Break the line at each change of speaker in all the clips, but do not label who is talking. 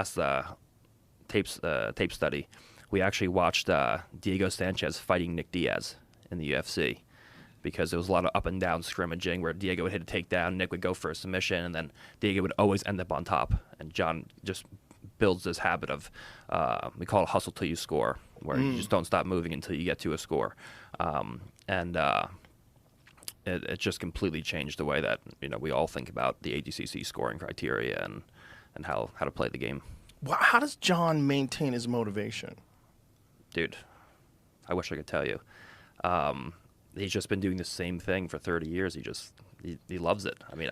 last tape study, we actually watched Diego Sanchez fighting Nick Diaz in the UFC because there was a lot of up and down scrimmaging where Diego would hit a takedown, Nick would go for a submission, and then Diego would always end up on top. And John just builds this habit of, we call it hustle till you score, where you just don't stop moving until you get to a score. It just completely changed the way that we all think about the ADCC scoring criteria and how to play the game.
How does John maintain his motivation?
Dude, I wish I could tell you. He's just been doing the same thing for 30 years. He loves it. I mean,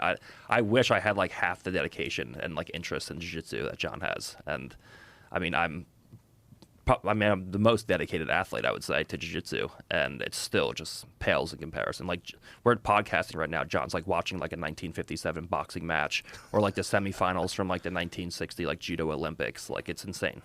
I wish I had like half the dedication and like interest in jiu-jitsu that John has. And I mean, I'm the most dedicated athlete, I would say, to jiu-jitsu, and it still just pales in comparison. Like, we're podcasting right now. John's like watching like a 1957 boxing match or like the semifinals from like the 1960 like judo Olympics. Like, it's insane.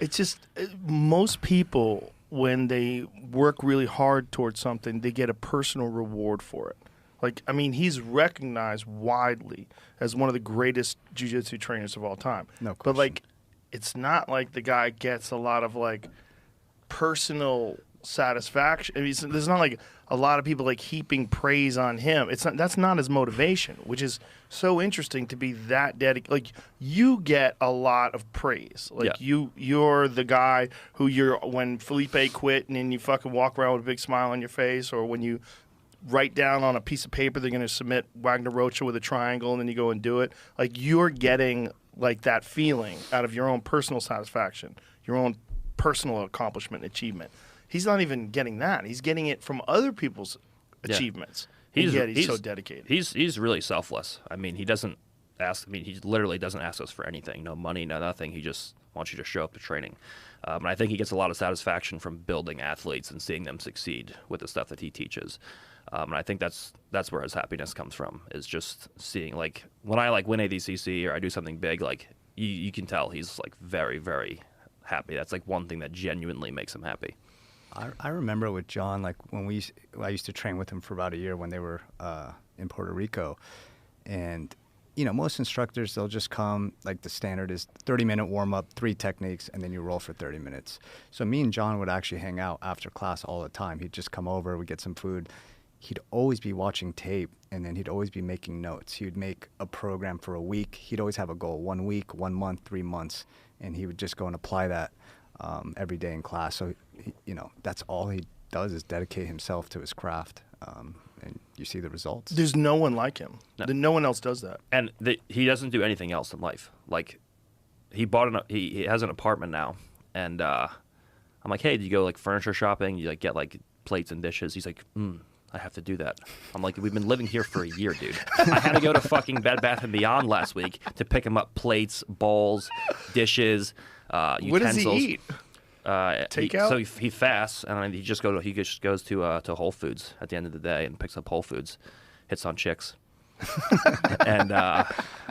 It's
just most people, when they work really hard towards something, they get a personal reward for it. Like, I mean, he's recognized widely as one of the greatest jiu-jitsu trainers of all time.
No question.
But like, it's not like the guy gets a lot of like personal satisfaction. I mean, there's not like a lot of people like heaping praise on him. That's not his motivation, which is so interesting to be that dedicated. Like, you get a lot of praise. Like, you're the guy who when Felipe quit and then you fucking walk around with a big smile on your face, or when you write down on a piece of paper they're going to submit Wagner Rocha with a triangle and then you go and do it. Like, you're getting like that feeling out of your own personal satisfaction, your own personal accomplishment and achievement. He's not even getting that. He's getting it from other people's achievements. He's so dedicated.
He's really selfless. I mean, he doesn't ask. I mean, he literally doesn't ask us for anything. No money, no nothing. He just wants you to show up to training. And I think he gets a lot of satisfaction from building athletes and seeing them succeed with the stuff that he teaches. And I think that's where his happiness comes from, is just seeing, like, when I like win ADCC or I do something big, like you can tell he's like very, very happy. That's like one thing that genuinely makes him happy.
I remember with John, like when I used to train with him for about a year when they were in Puerto Rico, and most instructors, they'll just come, like the standard is 30-minute warm-up, 3 techniques, and then you roll for 30 minutes. So me and John would actually hang out after class all the time. He'd just come over, we'd get some food. He'd always be watching tape, and then he'd always be making notes. He would make a program for a week. He'd always have a goal, 1 week, 1 month, 3 months, and he would just go and apply that every day in class. So, that's all he does is dedicate himself to his craft, and you see the results.
There's no one like him. No one else does that.
And he doesn't do anything else in life. Like, he has an apartment now, and I'm like, hey, do you go like furniture shopping? You like get like plates and dishes? He's like, I have to do that. I'm like, we've been living here for a year, dude. I had to go to fucking Bed Bath & Beyond last week to pick him up plates, bowls, dishes, utensils.
What does he eat? Takeout?
So he fasts, and he just goes to Whole Foods at the end of the day and picks up Whole Foods, hits on chicks. And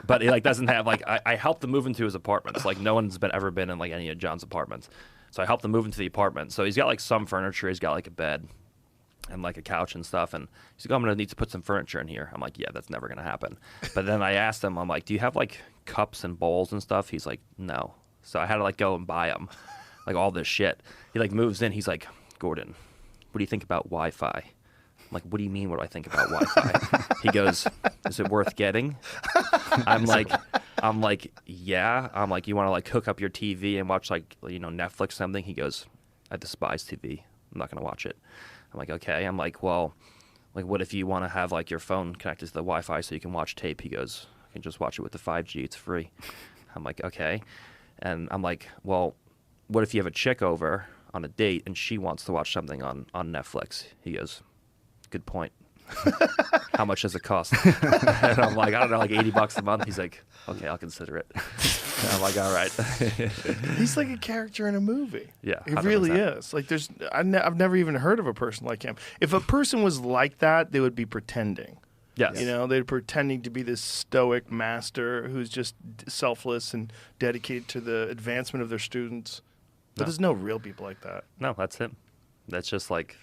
but he like doesn't have like I helped him move into his apartment. It's like no one's ever been in like any of John's apartments. So I helped him move into the apartment. So he's got like some furniture, he's got like a bed and like a couch and stuff, and he's like, I'm gonna need to put some furniture in here. I'm like, yeah, that's never gonna happen. But then I asked him, I'm like, do you have like cups and bowls and stuff? He's like, no. So I had to like go and buy him like all this shit. He like moves in, he's like, Gordon, what do you think about Wi-Fi? I'm like, what do you mean what do I think about Wi-Fi? He goes, is it worth getting? I'm like, yeah. I'm like, you want to like hook up your TV and watch like Netflix or something? He goes, I despise TV. I'm not gonna watch it. I'm like, okay. I'm like, well, like, what if you want to have like your phone connected to the Wi-Fi so you can watch tape? He goes, I can just watch it with the 5G. It's free. I'm like, okay. And I'm like, well, what if you have a chick over on a date and she wants to watch something on Netflix? He goes, good point. How much does it cost? And I'm like, I don't know, like $80 a month. He's like, okay, I'll consider it. And I'm like, all right.
He's like a character in a movie.
Yeah,
he really is. Like, I've never even heard of a person like him. If a person was like that, they would be pretending.
Yes.
They're pretending to be this stoic master who's just selfless and dedicated to the advancement of their students. But there's no real people like that.
No, that's him. That's just like,